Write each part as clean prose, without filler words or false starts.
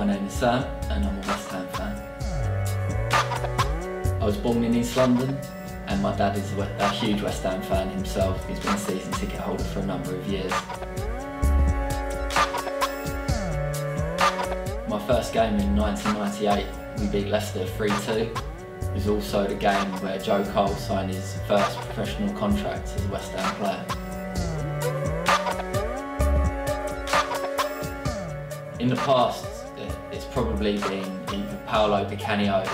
name is Sam and I'm a West Ham fan. I was born in East London and my dad is a huge West Ham fan himself. He's been a season ticket holder for a number of years. My first game in 1998, we beat Leicester 3-2. It was also the game where Joe Cole signed his first professional contract as a West Ham player. In the past, it's probably been either Paolo Di Canio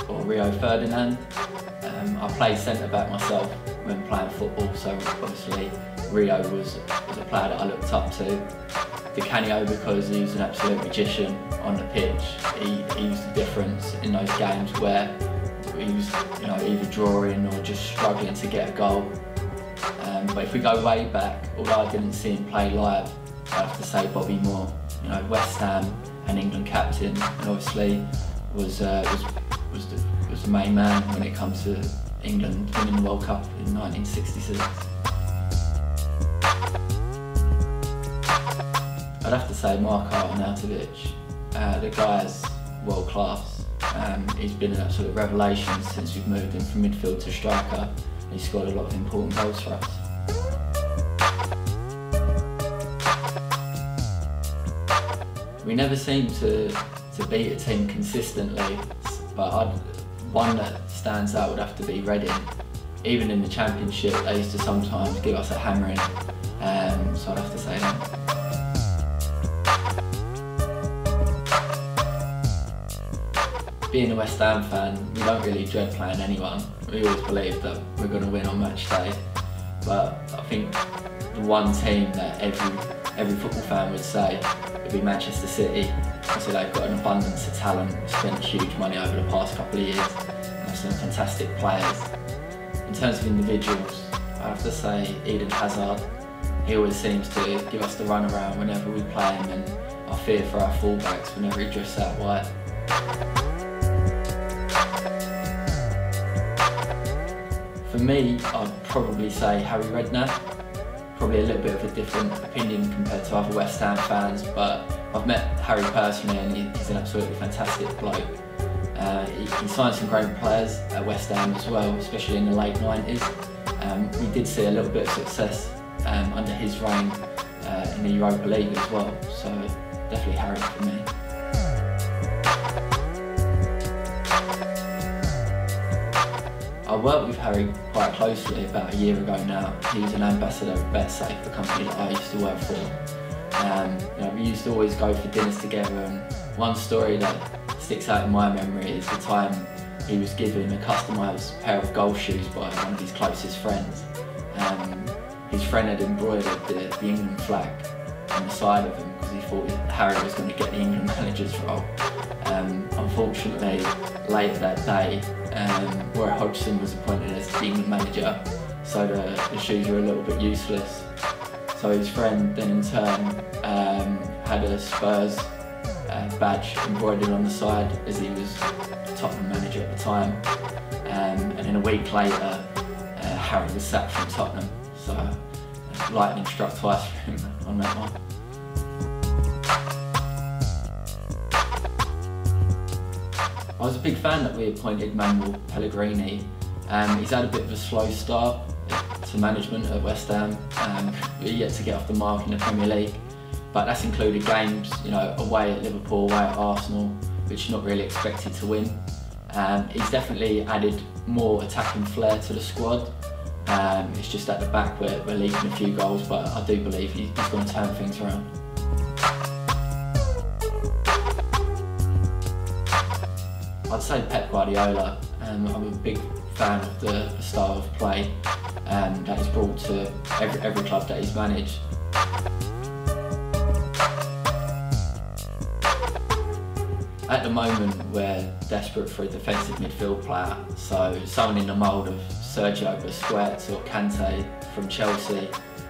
or Rio Ferdinand. I played centre-back myself when playing football, so obviously Rio was a player that I looked up to. Di Canio because he was an absolute magician on the pitch. He was the difference in those games where he was either drawing or just struggling to get a goal. But if we go way back, although I didn't see him play live, I have to say Bobby Moore. West Ham and England captain, and obviously was the main man when it comes to England winning the World Cup in 1966. I'd have to say Marko Arnautovic. The guy's world class. He's been an absolute revelation since we've moved him from midfield to striker. He's scored a lot of important goals for us. We never seem to beat a team consistently, but one that stands out would have to be Reading. Even in the Championship, they used to sometimes give us a hammering, so I'd have to say that. Being a West Ham fan, we don't really dread playing anyone. We always believe that we're going to win on match day, but I think the one team that every football fan would say would be Manchester City. So they've got an abundance of talent, spent huge money over the past couple of years, and have some fantastic players. In terms of individuals, I have to say Eden Hazard. He always seems to give us the run around whenever we play him, and I fear for our fullbacks whenever he drifts out wide. For me, I'd probably say Harry Redknapp. Probably a little bit of a different opinion compared to other West Ham fans, but I've met Harry personally and he's an absolutely fantastic bloke. He signed some great players at West Ham as well, especially in the late 90s. We did see a little bit of success under his reign in the Europa League as well, so definitely Harry for me. I worked with Harry quite closely about a year ago now. He was an ambassador of BetSafe, the company that I used to work for. We used to always go for dinners together, and one story that sticks out in my memory is the time he was given a customised pair of golf shoes by one of his closest friends. His friend had embroidered the England flag on the side of them because he thought Harry was going to get the England manager's role. Unfortunately, later that day, Roy Hodgson was appointed as the England manager, so the shoes were a little bit useless. So his friend then in turn had a Spurs badge embroidered on the side as he was Tottenham manager at the time. And then a week later, Harry was sacked from Tottenham, so lightning struck twice for him on that one. I was a big fan that we appointed Manuel Pellegrini. He's had a bit of a slow start to management at West Ham. We're yet to get off the mark in the Premier League, but that's included games, away at Liverpool, away at Arsenal, which you're not really expected to win. He's definitely added more attacking flair to the squad. It's just at the back we're leaking a few goals, but I do believe he's going to turn things around. I'd say Pep Guardiola. I'm a big fan of the style of play that he's brought to every club that he's managed. At the moment, we're desperate for a defensive midfield player, so someone in the mould of Sergio Busquets or Kante from Chelsea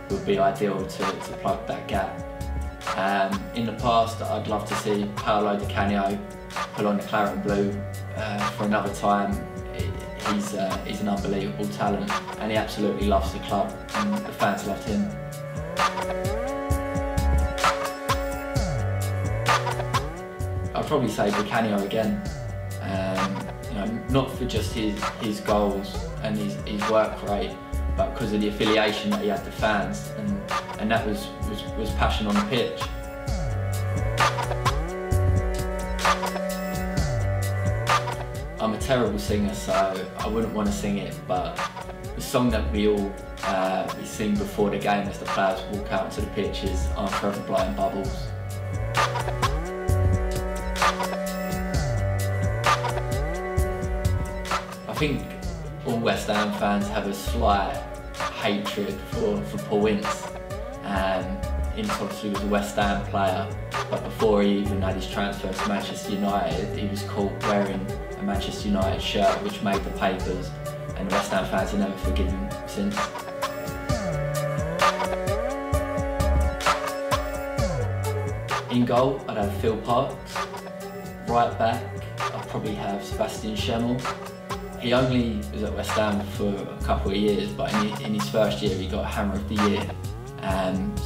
would be ideal to plug that gap. In the past, I'd love to see Paolo Di Canio pull on the claret and blue for another time. He's an unbelievable talent, and he absolutely loves the club, and the fans loved him. I'd probably say Bucanio again. You know, not for just his goals and his work rate, but because of the affiliation that he had to fans, and that was passion on the pitch. I'm a terrible singer, so I wouldn't want to sing it, but the song that we all we sing before the game as the players walk out to the pitch is "I'm Forever Blowing Bubbles." I think all West Ham fans have a slight hatred for Paul Ince. Ince obviously was a West Ham player, but before he even had his transfer to Manchester United, he was caught wearing a Manchester United shirt which made the papers, and the West Ham fans have never forgiven him since. In goal, I'd have Phil Parks. Right back, I'd probably have Sebastian Schemmel. He only was at West Ham for a couple of years, but in his first year he got Hammer of the Year.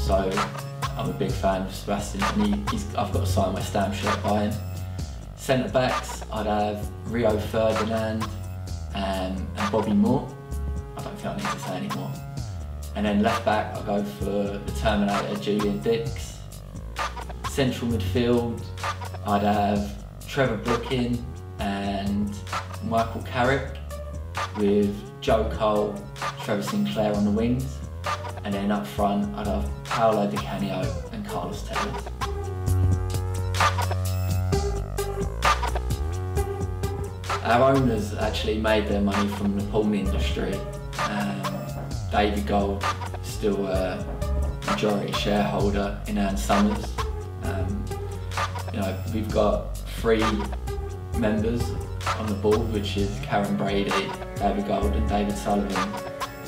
So I'm a big fan of Sebastian, and I've got a signed West Ham shirt by him. Centre backs, I'd have Rio Ferdinand and Bobby Moore. I don't think I need to say any more. And then left back, I'll go for the Terminator, Julian Dix. Central midfield, I'd have Trevor Brooking and Michael Carrick, with Joe Cole, Trevor Sinclair on the wings. And then up front, I'd have Paolo Di Canio and Carlos Tevez. Our owners actually made their money from the porn industry. David Gold is still a majority shareholder in Ann Summers. You know, we've got 3 members on the board, which is Karen Brady, David Gold and David Sullivan.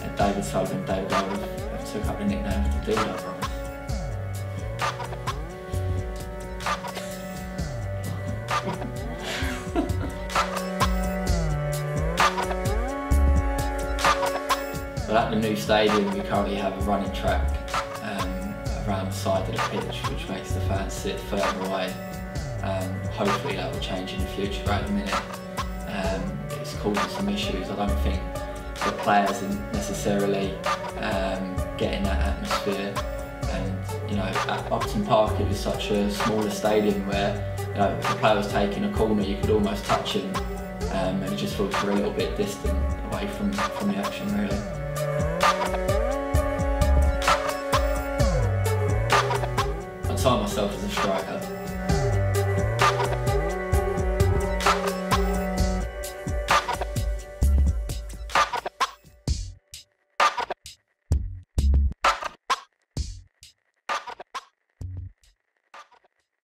And David Sullivan and David Gold have took up the nickname to do that, I promise. But at the new stadium, we currently have a running track around the side of the pitch, which makes the fans sit further away. Hopefully that will change in the future, but at the minute it's causing some issues. I don't think the players are necessarily getting that atmosphere, and you know, at Upton Park it was such a smaller stadium where, you know, if the player was taking a corner you could almost touch him, and it just feels a little bit distant away from the action, really. I saw myself as a striker.